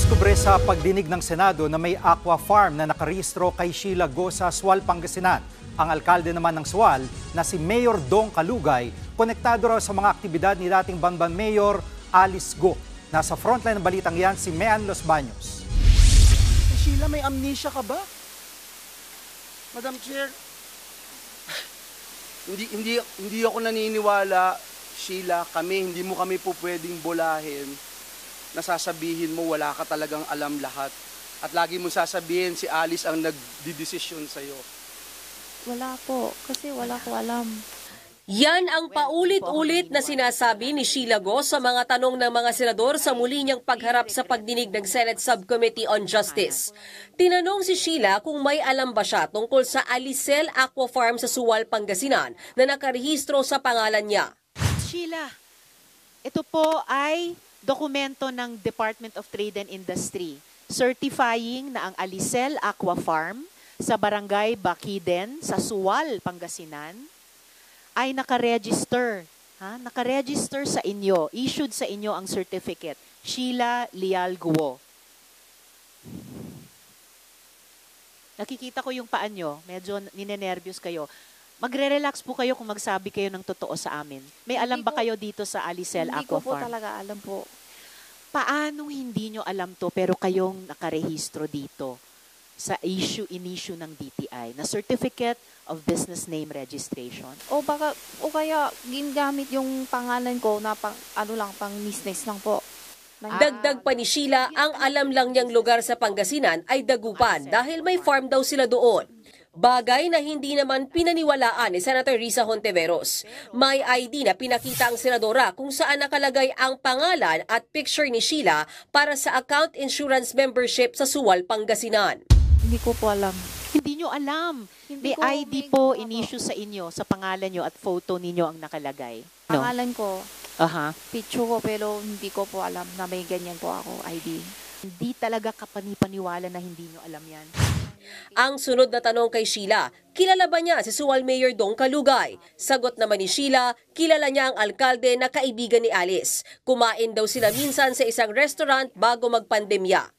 Nadiskubre sa pagdinig ng Senado na may aqua farm na nakarehistro kay Sheila Go sa Sual, Pangasinan. Ang alkalde naman ng Sual na si Mayor Dong Kalugay, konektado raw sa mga aktibidad ni dating Banban Mayor Alice Go. Nasa frontline ng balitang yan si Mean Los Baños. Sheila, may amnesia ka ba? Madam Chair, hindi ako naniniwala, Sheila, hindi mo kami po pwedeng bolahin. Nasasabihin mo wala ka talagang alam lahat. At lagi mo sasabihin si Alice ang nagdidesisyon sa'yo. Wala po, kasi wala ko alam. Yan ang paulit-ulit na sinasabi ni Sheila Go sa mga tanong ng mga senador sa muli niyang pagharap sa pagdinig ng Senate Subcommittee on Justice. Tinanong si Sheila kung may alam ba siya tungkol sa Alicel Aqua Farm sa Sual, Pangasinan na nakarehistro sa pangalan niya. Sheila, ito po ay dokumento ng Department of Trade and Industry certifying na ang Alicel Aqua Farm sa Barangay Baciden sa Sual, Pangasinan ay nakaregister. Nakaregister sa inyo, issued sa inyo ang certificate. Sheila Leal Guo. Nakikita ko yung paan nyo, medyo ninenervyos kayo. Magre-relax po kayo kung magsabi kayo ng totoo sa amin. May alam ba kayo dito sa Alicel Aqua Farm? Hindi ko po talaga alam po. Paano hindi nyo alam to pero kayong nakarehistro dito sa in-issue ng DTI na Certificate of Business Name Registration? O kaya ginagamit yung pangalan ko na pang business lang po. Dagdag pa ni Sheila, ang alam lang niyang lugar sa Pangasinan ay Dagupan dahil may farm daw sila doon. Bagay na hindi naman pinaniwalaan ni Senator Risa Hontiveros. May ID na pinakita ang senadora kung saan nakalagay ang pangalan at picture ni Sheila para sa account insurance membership sa Sual, Pangasinan. Hindi ko po alam. Hindi nyo alam. May ID po in-issue sa inyo, sa pangalan nyo at photo ninyo ang nakalagay. No? Pangalan ko, picture ko, pero hindi ko po alam na may ganyan po ako, ID. Hindi talaga kapanipaniwala na hindi nyo alam yan. Ang sunod na tanong kay Sheila, kilala ba niya si Sual Mayor Dong Kalugay? Sagot naman ni Sheila, kilala niya ang alkalde na kaibigan ni Alice. Kumain daw sila minsan sa isang restaurant bago magpandemya.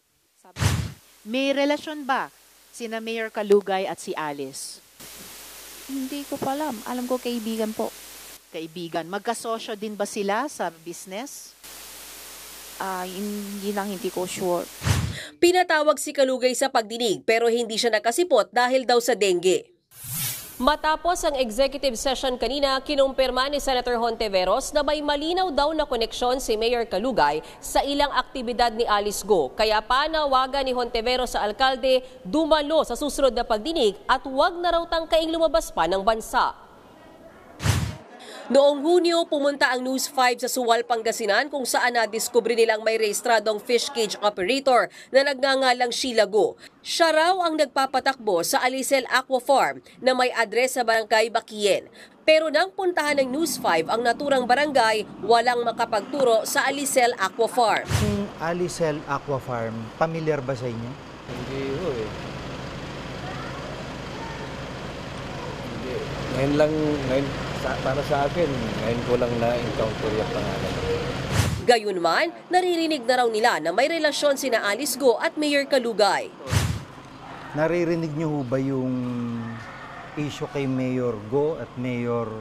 May relasyon ba sina Mayor Kalugay at si Alice? Hindi ko pa alam. Alam ko kaibigan po. Kaibigan. Magkasosyo din ba sila sa business? Hindi ko sure. Pinatawag si Kalugay sa pagdinig pero hindi siya nakasipot dahil daw sa dengue. Matapos ang executive session kanina, kinumpirma ni Senator Hontiveros na may malinaw daw na koneksyon si Mayor Kalugay sa ilang aktibidad ni Alice Go. Kaya panawagan ni Hontiveros sa alkalde, dumalo sa susunod na pagdinig at huwag na raw tangkaing lumabas pa ng bansa. Noong Hunyo, pumunta ang News 5 sa Sual, Pangasinan kung saan nadiskubre nilang may rehistradong fish cage operator na nagngangalang Sheila Go. Siya raw ang nagpapatakbo sa Alicel Aqua Farm na may address sa Barangay Baciden. Pero nang puntahan ng News 5 ang naturang barangay, walang makapagturo sa Alicel Aqua Farm. Yung Alicel Aqua Farm, familiar ba sa inyo? Hindi ho eh. Ngayon para sa akin, ngayon ko lang na-encounter yung pangalan. Gayunman, naririnig na raw nila na may relasyon sina Alice Go at Mayor Kalugay. Naririnig niyo ho ba yung issue kay Mayor Go at Mayor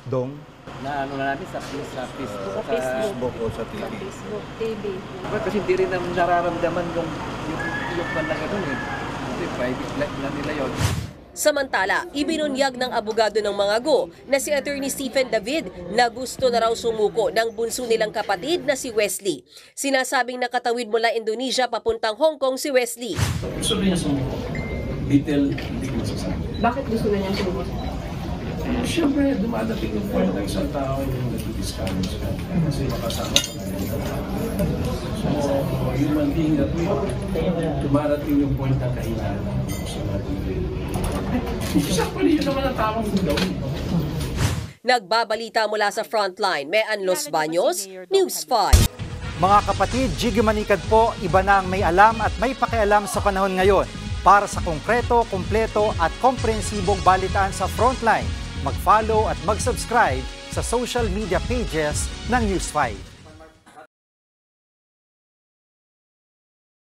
Dong? Na ano na natin sa Facebook. Sa Facebook o sa TV. Sa Facebook, TV. Kasi hindi rin naman nararamdaman yung panlaki doon eh. Kasi private life na nila yun. Samantala, ibinunyag ng abogado ng mga Go na si Attorney Stephen David na gusto na raw sumuko ng bunso nilang kapatid na si Wesley. Sinasabing nakatawid mula Indonesia papuntang Hong Kong si Wesley. Gusto niya sumuko. Detail, hindi ko masasabi. Bakit gusto na niya sumuko? Siyempre, dumadating yung point ng isang tao yung nag-discourage ka. Kasi makasama ka na nila. So, human being that we are, dumadating yung point ng kahinaan ng gusto natin. Exactly, yun naman ang tamang gawin. Nagbabalita mula sa Frontline, Mean Los Baños, News 5. Mga kapatid, Jiggy Manikad po, iba na ang may alam at may pakialam sa panahon ngayon. Para sa konkreto, kumpleto at komprehensibong balitaan sa Frontline, mag-follow at mag-subscribe sa social media pages ng News 5.